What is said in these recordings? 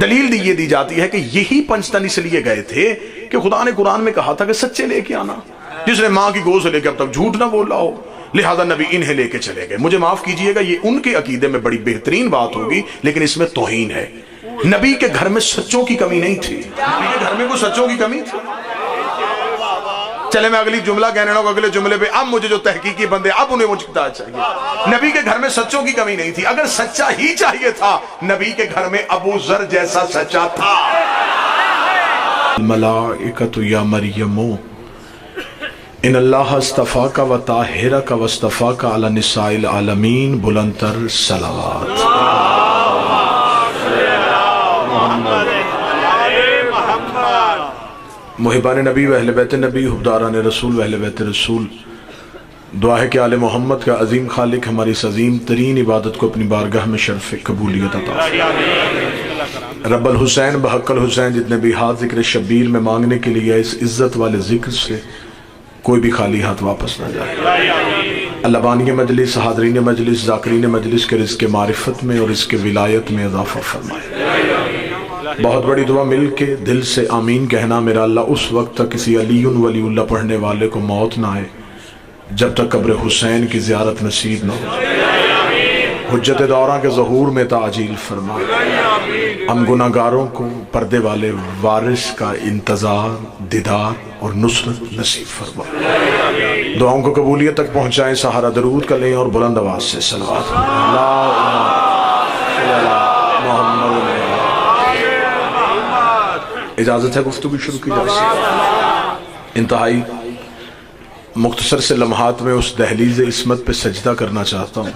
دلیل یہ دی جاتی ہے کہ یہی پنجتن اس لیے گئے تھے کہ خدا نے قرآن میں کہا تھا کہ سچے لے کے آنا، جس نے ماں کی گود سے لے کے اب تک جھوٹ نہ بولا ہو، لہذا نبی انہیں لے کے چلے گئے۔ مجھے معاف کیجئے گا، یہ ان کے عقیدے میں بڑی بہترین بات ہوگی، لیکن اس میں توہین ہے۔ نبی کے گھر میں سچوں کی کمی نہیں تھی، نبی کے گھر میں کوئی سچوں کی کمی تھی؟ چلے میں اگلی جملہ کہنے لگا، اگلے جملے پہ اب مجھے جو تحقیقی بندے اب انہیں مجھے بتا چاہیے۔ نبی کے گھر میں سچوں کی کمی نہیں تھی، اگر سچا ہی چاہیے تھا نبی کے گھر میں ابو ذر جیسا سچا تھا۔ الملائکۃ یا مریم ان اللہ اصطفاک و طاہرک و اصطفاک علی نساء العالمین، بلند تر صلوات۔ محبان نبی و اہل بیت نبی، حبداران رسول و اہل بیت رسول، دعا ہے کہ آل محمد کا عظیم خالق ہماری اس عظیم ترین عبادت کو اپنی بارگاہ میں شرف قبولیت عطا فرمائے۔ رب الحسین بحق الحسین جتنے بھی ہاتھ ذکر شبیر میں مانگنے کے لیے اس عزت والے ذکر سے کوئی بھی خالی ہاتھ واپس نہ جائے۔ اللہ بانی مجلس، حاضرین مجلس، ذاکرین مجلس کے رزق معرفت میں اور اس کے ولایت میں اضافہ فرمائے۔ بہت بڑی دعا مل کے دل سے آمین کہنا، میرا اللہ اس وقت تک کسی علی ولی اللہ پڑھنے والے کو موت نہ آئے جب تک قبر حسین کی زیارت نصیب نہ ہو۔ حجت دورہ کے ظہور میں تعجیل فرمائے۔ ہم گناہگاروں کو پردے والے وارث کا انتظار، دیدار اور نصرت نصیب فرمائے۔ دعاؤں کو قبولیت تک پہنچائیں، سہارا درود کا لیں اور بلند آواز سے صلوات۔ اجازت ہے گفتگو شروع کی جائے۔ انتہائی مختصر سے لمحات میں اس دہلیز عصمت پہ سجدہ کرنا چاہتا ہوں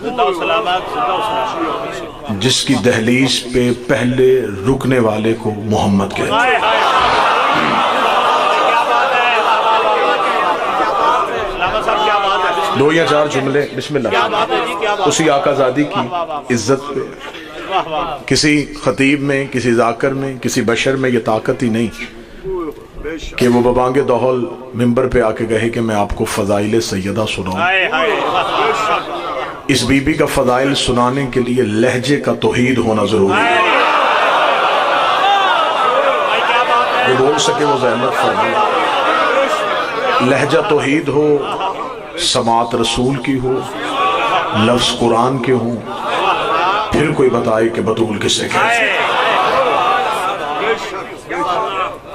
جس کی دہلیز پہ پہلے رکنے والے کو محمد کہتے ہیں۔ دو یا چار جملے بسم اللہ اسی آقا زادی کی عزت پہ۔ کسی خطیب میں، کسی ذاکر میں، کسی بشر میں یہ طاقت ہی نہیں کہ وہ ببانگ دہل ممبر پہ آ کے کہے کہ میں آپ کو فضائل سیدہ سناؤں۔ اس بی بی کا فضائل سنانے کے لیے لہجے کا توحید ہونا ضروری ہے۔ وہ بول سکے وہ زحمت فرمائے، لہجہ توحید ہو، سماعت رسول کی ہو، لفظ قرآن کے ہوں، پھر کوئی بتائے کہ بطول کسے کہتے ہیں۔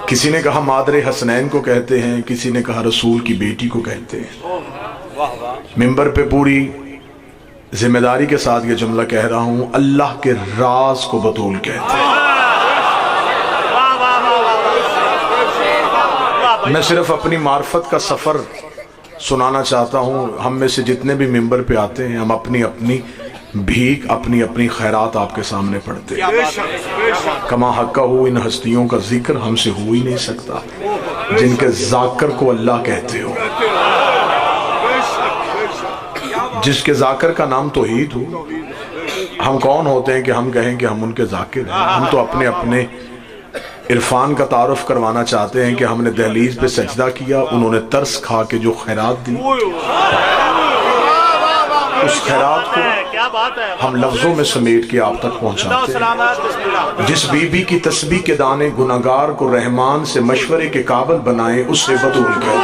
کسی نے کہا مادر حسنین کو کہتے ہیں، کسی نے کہا رسول کی بیٹی کو کہتے ہیں۔ ممبر پہ پوری ذمہ داری کے ساتھ یہ جملہ کہہ رہا ہوں، اللہ کے راز کو بطول کہتے ہیں۔ میں صرف اپنی معرفت کا سفر سنانا چاہتا ہوں۔ ہم میں سے جتنے بھی ممبر پہ آتے ہیں، ہم اپنی اپنی بھیک، اپنی اپنی خیرات آپ کے سامنے پڑھتے ہیں۔ کما حقہ ہو، ان ہستیوں کا ذکر ہم سے ہو ہی نہیں سکتا جن کے ذاکر کو اللہ کہتے ہو، جس کے ذاکر کا نام توحید ہو۔ ہم کون ہوتے ہیں کہ ہم کہیں کہ ہم ان کے ذاکر ہیں؟ ہم تو اپنے اپنے عرفان کا تعارف کروانا چاہتے ہیں کہ ہم نے دہلیز پہ سجدہ کیا، انہوں نے ترس کھا کے جو خیرات دی، اس خیرات کو ہم لفظوں میں سمیٹ کے آپ تک پہنچاتے ہیں۔ جس بی بی کی تسبیح کے دانے گناہگار کو رحمان سے مشورے کے قابل بنائیں، اس سے بطول کہتے ہیں۔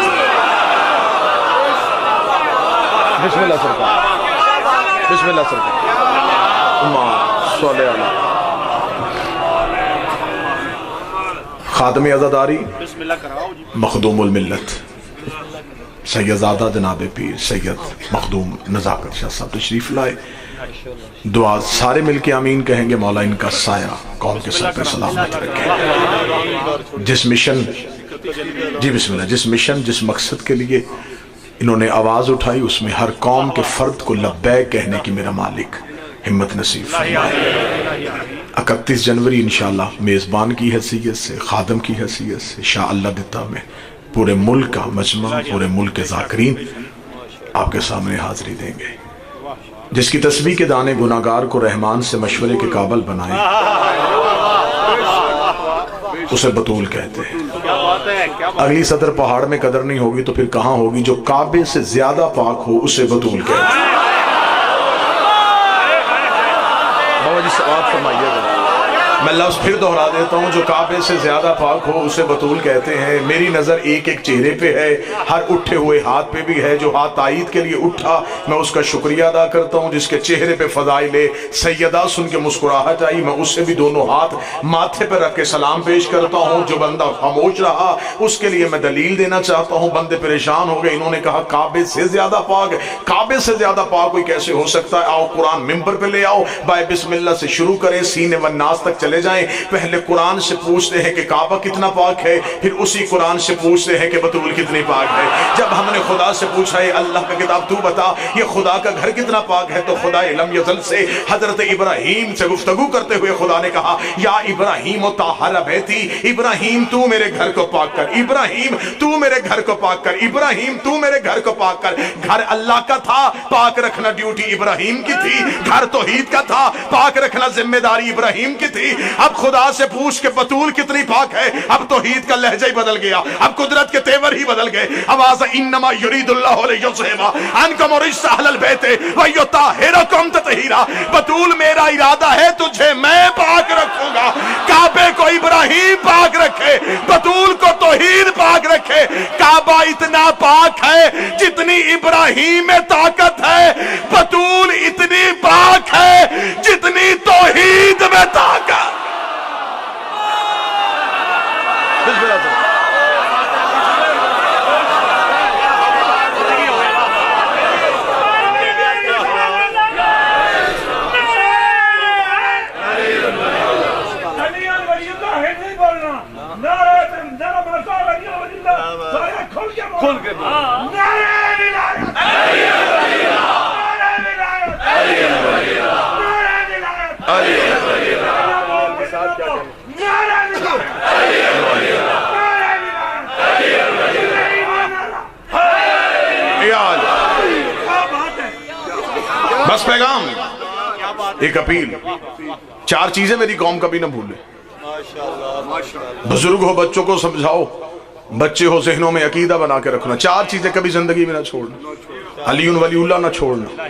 بسم اللہ سرکار، بسم اللہ سرکار، امام صلی اللہ خادم عزاداری مخدوم الملت سیدزادہ جناب پیر سید مخدوم نزاکت شاہ صاحب تشریف لائے۔ دعا سارے مل کے آمین کہیں گے، مولا ان کا سایہ قوم کے سر پہ سلامت رکھے۔ جس مشن، جی بسم اللہ، جس مشن، جس مقصد کے لیے انہوں نے آواز اٹھائی، اس میں ہر قوم کے فرد کو لبیک کہنے کی میرا مالک ہمت نصیب فرمائے۔ 31 جنوری انشاءاللہ میزبان کی حیثیت سے، خادم کی حیثیت سے، شاء اللہ دیتا میں پورے ملک کا مجمع، پورے ملک کے ذاکرین آپ کے سامنے حاضری دیں گے۔ جس کی تسبیح کے دانے گناہگار کو رحمان سے مشورے کے قابل بنائیں، اسے بطول کہتے ہیں۔ اگلی صدر پہاڑ میں قدر نہیں ہوگی تو پھر کہاں ہوگی؟ جو کعبے سے زیادہ پاک ہو اسے بطول کہتے ہیں۔ بابا جی سوات فرمائیے گا، میں لفظ پھر دہرا دیتا ہوں، جو کعبے سے زیادہ پاک ہو اسے بطول کہتے ہیں۔ میری نظر ایک ایک چہرے پہ ہے، ہر اٹھے ہوئے ہاتھ پہ بھی ہے۔ جو ہاتھ تائید کے لیے اٹھا میں اس کا شکریہ ادا کرتا ہوں، جس کے چہرے پہ فضائل سیدہ سن کے مسکراہٹ آئی میں اس سے بھی دونوں ہاتھ ماتھے پہ رکھ کے سلام پیش کرتا ہوں۔ جو بندہ خاموش رہا اس کے لیے میں دلیل دینا چاہتا ہوں۔ بندے پریشان ہو گئے، انہوں نے کہا کعبے سے زیادہ پاک، کعبے سے زیادہ پاک کوئی کیسے ہو سکتا ہے؟ آؤ قرآن ممبر پہ لے آؤ، بائے بسم اللہ سے شروع کریں، سینے والناس تک چلے جائیں۔ پہلے قرآن سے پوچھتے ہیں کہ کعبہ کتنا پاک ہے، پھر اسی قرآن سے پوچھتے ہیں کہ بطول کتنی پاک ہے۔ جب ہم نے خدا سے پوچھا ہے اللہ کا کتاب تو بتا یہ خدا کا گھر کتنا پاک ہے، تو خدا لم یزل سے حضرت ابراہیم سے گفتگو کرتے ہوئے خدا نے کہا یا ابراہیم طہر بیتی، ابراہیم تو میرے گھر کو پاک کر، ابراہیم تو میرے گھر کو پاک کر، ابراہیم تو میرے گھر کو پاک کر۔ گھر اللہ کا تھا، پاک رکھنا ڈیوٹی ابراہیم کی تھی۔ گھر توحید کا تھا، پاک رکھنا ذمہ داری ابراہیم کی تھی۔ اب خدا سے پوچھ کے بطول کتنی پاک ہے، اب توحید کا لہجہ ہی بدل گیا، اب قدرت کے تیور ہی بدل گئے۔ آواز انما یرید اللہ لیذھب عنکم الرجس اہل البیت ویطہرکم تطہیرا، بطول میرا ارادہ ہے تجھے میں پاک رکھوں گا۔ کعبے کو ابراہیم پاک رکھے، بطول کو توحید پاک رکھے۔ کعبہ اتنا پاک ہے جتنی ابراہیم میں طاقت ہے، بطول اتنی پاک ہے جتنی توحید میں طاقت۔ بس پیغام ایک اپیل، چار چیزیں میری قوم کبھی نہ بھولے۔ بزرگ ہو بچوں کو سمجھاؤ، بچے ہو ذہنوں میں عقیدہ بنا کے رکھنا۔ چار چیزیں کبھی زندگی میں نہ چھوڑنا، علی ولی اللہ نہ چھوڑنا،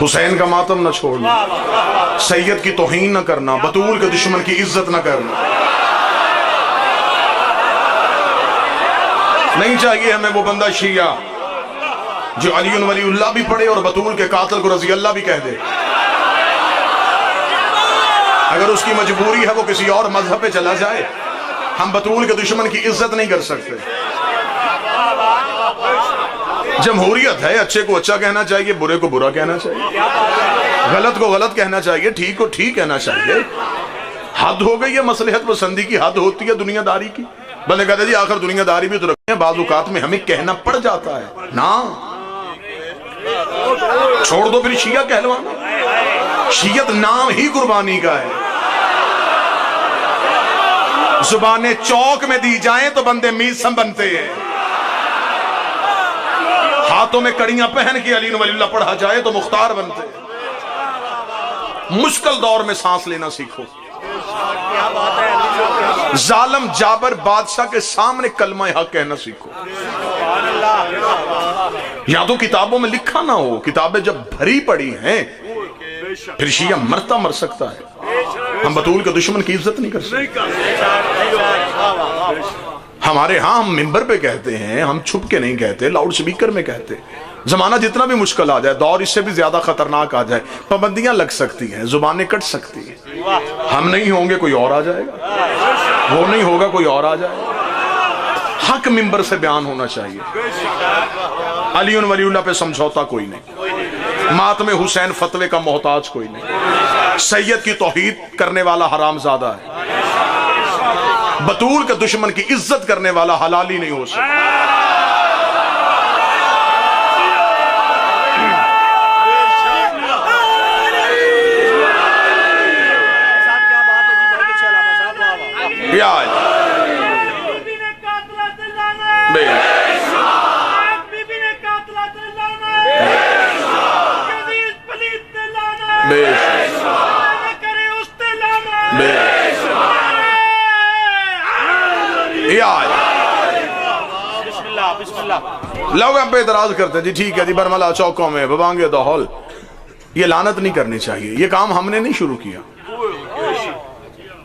حسین کا ماتم نہ چھوڑنا، سید کی توہین نہ کرنا، بطول کے دشمن کی عزت نہ کرنا۔ نہیں چاہیے ہمیں وہ بندہ شیعہ جو علی ولی اللہ بھی پڑھے اور بطول کے قاتل کو رضی اللہ بھی کہہ دے۔ اگر اس کی مجبوری ہے وہ کسی اور مذہب پہ چلا جائے، ہم بطول کے دشمن کی عزت نہیں کر سکتے۔ جمہوریت ہے، اچھے کو اچھا کہنا چاہیے، برے کو برا کہنا چاہیے، غلط کو غلط کہنا چاہیے، ٹھیک کو ٹھیک کہنا چاہیے۔ حد ہو گئی ہے، مصلحت پسندی کی حد ہوتی ہے دنیا داری کی۔ بندے کہتے جی آخر دنیا داری بھی تو رکھتے ہیں، بعض اوقات میں ہمیں کہنا پڑ جاتا ہے نا، چھوڑ دو پھر شیعہ کہلوانا۔ شیعت نام ہی قربانی کا ہے۔ زبانیں چوک میں دی جائیں تو بندے میسم بنتے ہیں، ہاتھوں میں کڑیاں پہن کے علی ولی اللہ پڑھا جائے تو مختار بنتے ہیں۔ مشکل دور میں سانس لینا سیکھو۔ ظالم جابر بادشاہ کے سامنے کلمہ حق کہنا سیکھو۔ یا تو کتابوں میں لکھا نہ ہو، کتابیں جب بھری پڑی ہیں پھر شیعہ مرتا مر سکتا ہے، ہم بطول کے دشمن کی عزت نہیں کر سکتے۔ ہمارے ہاں ہم ممبر پہ کہتے ہیں، ہم چھپ کے نہیں کہتے، لاؤڈ سپیکر میں کہتے۔ زمانہ جتنا بھی مشکل آ جائے، دور اس سے بھی زیادہ خطرناک آ جائے، پابندیاں لگ سکتی ہیں، زبانیں کٹ سکتی ہیں، ہم نہیں ہوں گے کوئی اور آ جائے گا، وہ نہیں ہوگا کوئی اور آ جائے گا۔ حق ممبر سے بیان ہونا چاہیے۔ علی ولی اللہ پہ سمجھوتا کوئی نہیں، ماتم حسین فتوے کا محتاج کوئی نہیں، سید کی توحید کرنے والا حرام زادہ ہے، بطول کے دشمن کی عزت کرنے والا حلال ہی نہیں ہو سکتا۔ لوگ ہم پہ اعتراض کرتے ہیں جی ٹھیک ہے جی برملا چوکوں میں ببانگے دہول، یہ لعنت نہیں کرنی چاہیے، یہ کام ہم نے نہیں شروع کیا،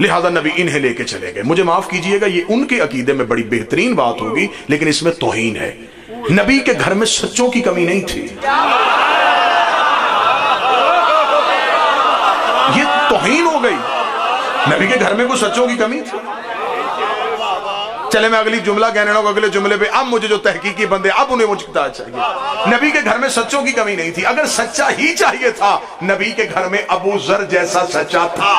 لہذا نبی انہیں لے کے چلے گئے. مجھے معاف کیجئے گا یہ ان کے عقیدے میں بڑی بہترین بات ہوگی لیکن اس میں توہین ہے. نبی کے گھر میں سچوں کی کمی نہیں تھی. یہ توہین ہو گئی. نبی کے گھر میں کوئی سچوں کی کمی تھی. چلے میں اگلی جملہ کہنے لگا اگلے جملے پہ اب مجھے جو تحقیقی بندے اب انہیں مجھے بتا چاہیے. نبی کے گھر میں سچوں کی کمی نہیں تھی. اگر سچا ہی چاہیے تھا نبی کے گھر میں ابو ذر جیسا سچا تھا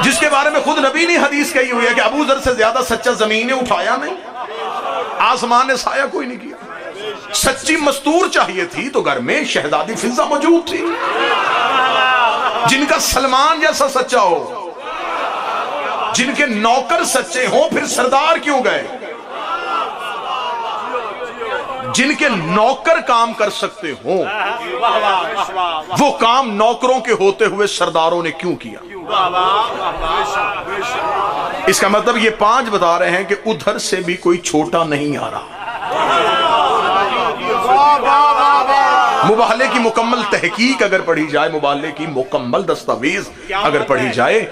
جس کے بارے میں خود نبی نے حدیث کہی ہوئی ہے کہ ابو ذر سے زیادہ سچا زمین نے اٹھایا نہیں, آسمان نے سایہ کوئی نہیں کیا. سچی مستور چاہیے تھی تو گھر میں شہزادی فضہ موجود تھی جن کا سلمان جیسا سچا ہو, جن کے نوکر سچے ہوں پھر سردار کیوں گئے, جن کے نوکر کام کر سکتے ہوں وہ کام نوکروں کے ہوتے ہوئے سرداروں نے کیوں کیا. اس کا مطلب یہ 5 بتا رہے ہیں کہ ادھر سے بھی کوئی چھوٹا نہیں آ رہا. مباہلے کی مکمل تحقیق اگر پڑھی جائے, مباہلے کی مکمل دستاویز اگر پڑھی جائے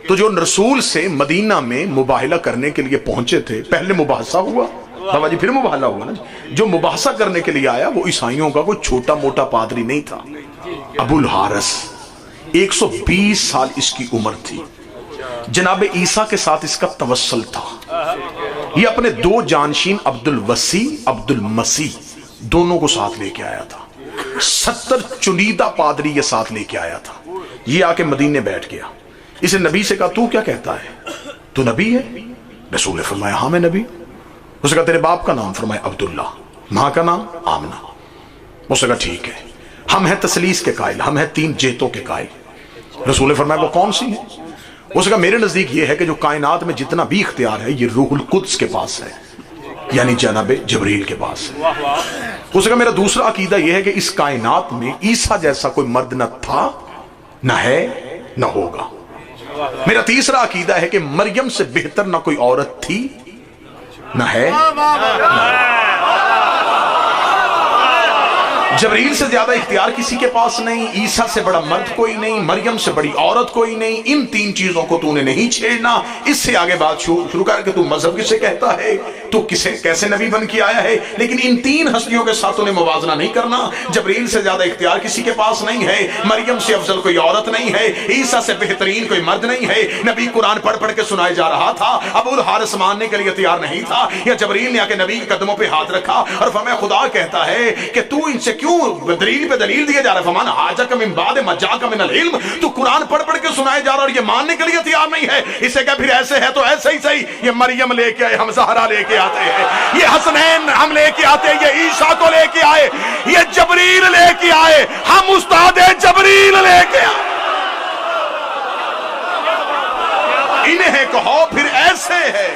تو جو رسول سے مدینہ میں مباہلہ کرنے کے لیے پہنچے تھے, پہلے مباحثہ ہوا بابا جی, پھر مباہلہ ہوا نا جی. جو مباحثہ کرنے کے لیے آیا وہ عیسائیوں کا کوئی چھوٹا موٹا پادری نہیں تھا. ابو الحارث 120 سال اس کی عمر تھی. جناب عیسیٰ کے ساتھ اس کا توسل تھا. یہ اپنے 2 جانشین عبد الوسیع عبد المسیح دونوں کو ساتھ لے کے آیا تھا. 70 چنیدہ پادری یہ ساتھ لے کے آیا تھا. یہ آ کے مدینے بیٹھ گیا. اسے نبی سے کہا تو کیا کہتا ہے, تو نبی ہے؟ رسول نے فرمایا ہاں میں نبی. اس نے کہا تیرے باپ کا نام؟ فرمایا عبداللہ. ماں کا نام؟ آمنہ. اس نے کہا ٹھیک ہے, ہم ہیں تسلیس کے قائل, ہم ہیں 3 جیتوں کے قائل. رسول نے فرمایا وہ کون سی ہیں؟ اس نے کہا میرے نزدیک یہ ہے کہ جو کائنات میں جتنا بھی اختیار ہے یہ روح القدس کے پاس ہے, یعنی جناب جبریل کے پاس ہے. اس نے کہا میرا دوسرا عقیدہ یہ ہے کہ اس کائنات میں عیسیٰ جیسا کوئی مرد نہ تھا, نہ ہے, نہ ہوگا. میرا تیسرا عقیدہ ہے کہ مریم سے بہتر نہ کوئی عورت تھی, نہ ہے, جبریل سے زیادہ اختیار کسی کے پاس نہیں, عیسیٰ سے بڑا مرد کوئی نہیں, مریم سے بڑی عورت کوئی نہیں. ان 3 چیزوں کو تو نے نہیں چھیڑنا. اس سے آگے بات شروع کر کے تو مذہب کسے کہتا ہے, تو کیسے نبی بن کے آیا ہے, لیکن ان 3 ہستیوں کے ساتھ تو نے موازنہ نہیں کرنا. جبریل سے زیادہ اختیار کسی کے پاس نہیں ہے, مریم سے افضل کوئی عورت نہیں ہے, عیسیٰ سے بہترین کوئی مرد نہیں ہے. نبی قرآن پڑھ پڑھ کے سنائے جا رہا تھا, ابو الحارث ماننے کے لیے تیار نہیں تھا. یا جبریل نے آ کے نبی کے قدموں پہ ہاتھ رکھا اور فرمایا خدا کہتا ہے کہ تو ان سے کیوں دلیل پہ دلیل دیے جا رہا ہے, فمان حاجک من بعد ما جاءک من العلم. تو قرآن پڑھ پڑھ کے سنائے جا رہا اور یہ ماننے کے لیے تیار نہیں ہے. اسے کہ پھر ایسے ہے تو ایسے ہی صحیح, یہ مریم لے کے آئے, ہم زہرا لے کے آتے ہیں, یہ حسنین ہم لے کے آتے ہیں, یہ عیسیٰ کو لے کے آئے, یہ جبریل لے کے آئے, ہم استاد جبریل لے کے آئے. انہیں کہو پھر ایسے ہے.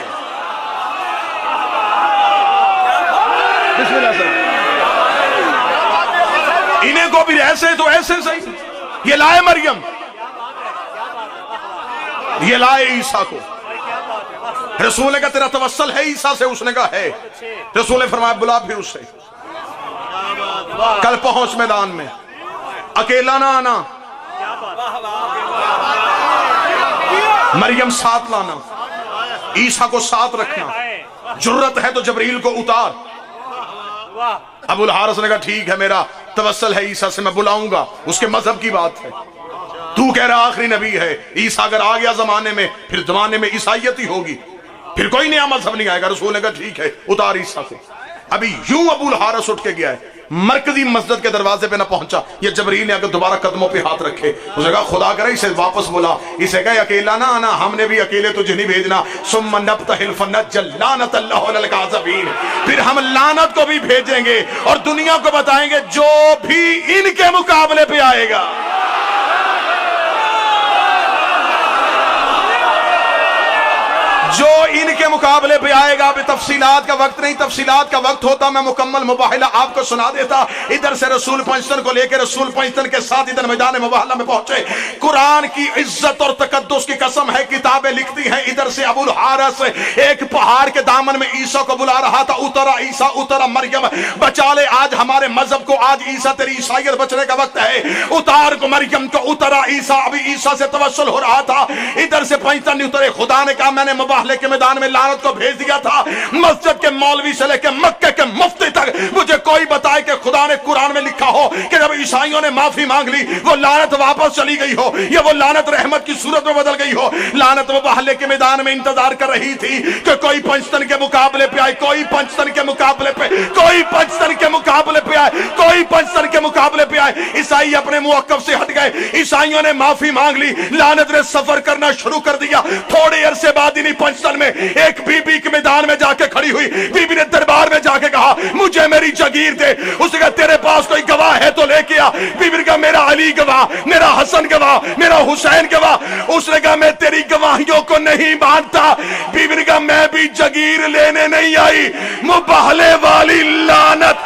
بسم اللہ سر. انہیں کو بھی ایسے تو ایسے صحیح. یہ لائے مریم, یہ لائے عیسیٰ کو. رسول نے کہا تیرا توسل ہے عیسیٰ سے؟ اس نے کہا ہے. رسول نے فرمایا بلا پھر اس سے, کل پہنچ میدان میں, اکیلا نہ آنا, مریم ساتھ لانا, عیسیٰ کو ساتھ رکھنا. جرت ہے تو جبریل کو اتار. ابو الحارث نے کہا ٹھیک ہے, میرا توسل ہے عیسیٰ سے, میں بلاؤں گا. اس کے مذہب کی بات ہے. تو کہہ رہا آخری نبی ہے, عیسیٰ اگر آ گیا زمانے میں پھر زمانے میں عیسائیت ہی ہوگی, پھر کوئی نیا مذہب نہیں آئے گا. رسول نے کہا ٹھیک ہے اتار عیسیٰ کو. ابھی یوں ابو الحارث اٹھ کے گیا ہے, مرکزی مسجد کے دروازے پہ نہ پہنچا, یہ جبریل نے اگر دوبارہ قدموں پہ ہاتھ رکھے. اس نے کہا خدا کرے اسے واپس بلا. اسے کہا اکیلا نہ آنا, ہم نے بھی اکیلے تجھے نہیں بھیجنا. ثم نبتہل فنجعل لعنت اللہ علی الکاذبین, پھر ہم لعنت کو بھی بھیجیں گے اور دنیا کو بتائیں گے جو بھی ان کے مقابلے پہ آئے گا. جو ان کے مقابلے پہ آئے گا ابھی تفصیلات کا وقت نہیں، تفصیلات کا وقت ہوتا میں مکمل مباحلہ آپ کو سنا دیتا۔ ادھر سے رسول پنجتن کو لے کے رسول پنجتن کے ساتھ ادھر میدان مباحلہ میں پہنچے۔ قرآن کی عزت اور تقدس کی قسم ہے، کتابیں لکھتی ہیں ادھر سے ابو الحارث ایک پہاڑ کے دامن میں عیسیٰ کو بلا رہا تھا، اترا عیسیٰ اترا مریم، بچا لے آج ہمارے مذہب کو، آج عیسیٰ تیری عیسائیت بچنے کا وقت ہے، اتار کو مریم کو، اترا عیسیٰ، ابھی عیسیٰ سے توسل ہو رہا تھا۔ ادھر سے پنجتن نہیں اترے، خدا نے کہا میں نے مباحلے کے میدان میں لعنت کو بھیج دیا تھا۔ مسجد کے مولوی سے لے کے مکے کے مفتی تک مجھے کوئی بتائے کہ خدا نے قرآن میں لکھا ہو کہ جب عیسائیوں نے معافی مانگ لی وہ لعنت واپس چلی گئی ہو، یا وہ لعنت رحمت کی صورت میں بدل گئی ہو۔ لعنت مباحلے کے میدان میں انتظار کر رہی تھی کہ کوئی پنجتن کے مقابلے پہ آئے، کوئی پنجتن کے مقابلے پہ، کوئی پنجتن کے مقابلے پہ آئے، کوئی پنجتن کے مقابلے پہ آئے۔ عیسائی اپنے موقف سے ہٹ گئے، عیسائیوں نے معافی مانگ لی، لعنت نے سفر کرنا شروع کر دیا۔ تھوڑے عرصے بعد انہی پنجتن میں ایک بی بی کے میدان میں جا کے کھڑی ہوئی، بی بی نے دربار میں جا کے کہا مجھے میری جگیر دے۔ اس نے کہا تیرے پاس کوئی گواہ ہے تو لے کے آ۔ بی بی نے کہا میرا علی گواہ، میرا حسن گواہ، میرا حسین گواہ۔ اس نے کہا میں تیری گواہیوں کو نہیں مانتا۔ بی بی نے کہا میں بھی جگیر لینے نہیں آئی، مباحلے والی لعنت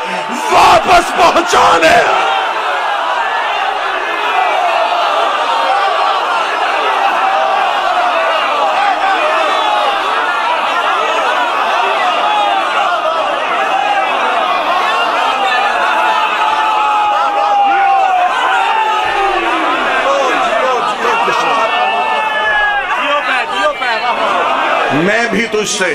واپس پہنچانے۔ میں بھی تجھ سے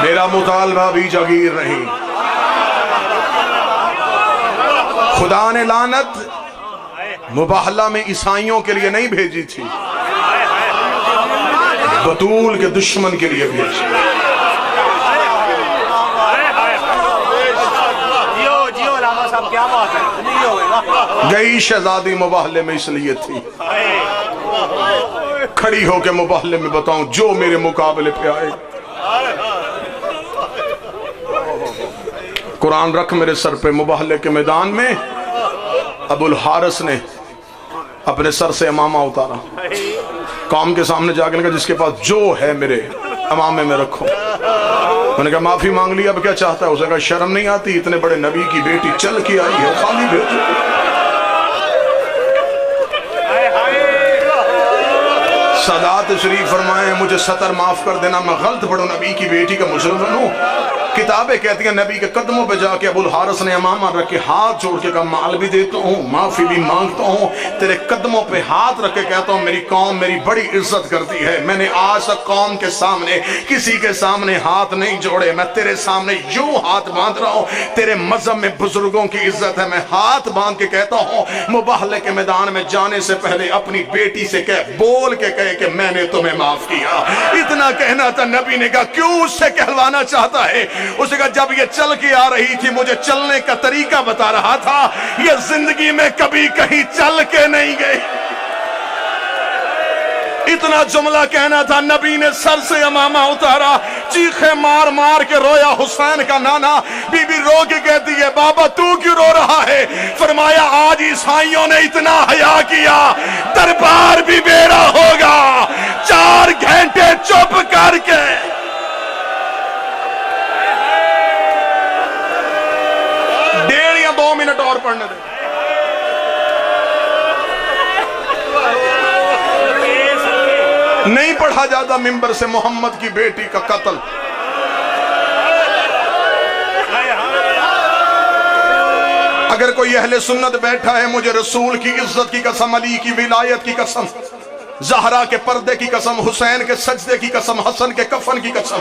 میرا مطالبہ بھی جگیر نہیں۔ خدا نے لعنت مباحلہ میں عیسائیوں کے لیے نہیں بھیجی تھی، بطول کے دشمن کے لیے بھیجی۔ گئی شہزادی مباحلے میں اس لیے تھی، کھڑی ہو کے مباحلے میں بتاؤں جو میرے مقابلے پہ آئے۔ قرآن رکھ میرے سر پہ۔ مباحلے کے میدان میں ابو الحارث نے اپنے سر سے امامہ اتارا، قوم کے سامنے جا کے لگا جس کے پاس جو ہے میرے امامے میں رکھو۔ میں نے کہا معافی مانگ لی، اب کیا چاہتا ہے؟ اسے کہا شرم نہیں آتی؟ اتنے بڑے نبی کی بیٹی چل کے آئی ہے، خالی بھیجو۔ سادات شریف فرمائے مجھے ستر معاف کر دینا، میں غلط پڑھوں، نبی کی بیٹی کا مجرم بنوں۔ کتابیں کہتی ہیں نبی کے قدموں پہ جا کے ابو الحارث نے امامہ رکھ کے ہاتھ جوڑ کے کہا مال بھی دیتا ہوں، معافی بھی مانگتا ہوں، تیرے قدموں پہ ہاتھ رکھ کے کہتا ہوں میری قوم میری بڑی عزت کرتی ہے، میں نے آج تک قوم کے سامنے کسی کے سامنے ہاتھ نہیں جوڑے، میں تیرے سامنے یوں ہاتھ باندھ رہا ہوں، تیرے مذہب میں بزرگوں کی عزت ہے، میں ہاتھ باندھ کے کہتا ہوں مباحلے کے میدان میں جانے سے پہلے اپنی بیٹی سے بول کے کہے کہ میں نے تمہیں معاف کیا۔ اتنا کہنا تھا، نبی نے کہا کیوں اس سے کہلوانا چاہتا ہے؟ اس نے کہا جب یہ چل کے آ رہی تھی مجھے چلنے کا طریقہ بتا رہا تھا، یہ زندگی میں کبھی کہیں چل کے نہیں گئی۔ اتنا جملہ کہنا تھا، نبی نے سر سے امامہ اتارا، چیخے مار مار کے رویا حسین کا نانا۔ بی بی رو کے کہتی ہے بابا تو کیوں رو رہا ہے؟ فرمایا آج عیسائیوں نے اتنا حیا کیا، دربار بھی میرا ہوگا۔ 4 گھنٹے چپ کر کے ڈیڑھ یا 2 منٹ اور پڑھنے دیں۔ نہیں پڑھا جاتا ممبر سے محمد کی بیٹی کا قتل۔ اگر کوئی اہل سنت بیٹھا ہے مجھے رسول کی عزت کی قسم، علی کی ولایت کی قسم، زہرا کے پردے کی قسم، حسین کے سجدے کی قسم، حسن کے کفن کی قسم،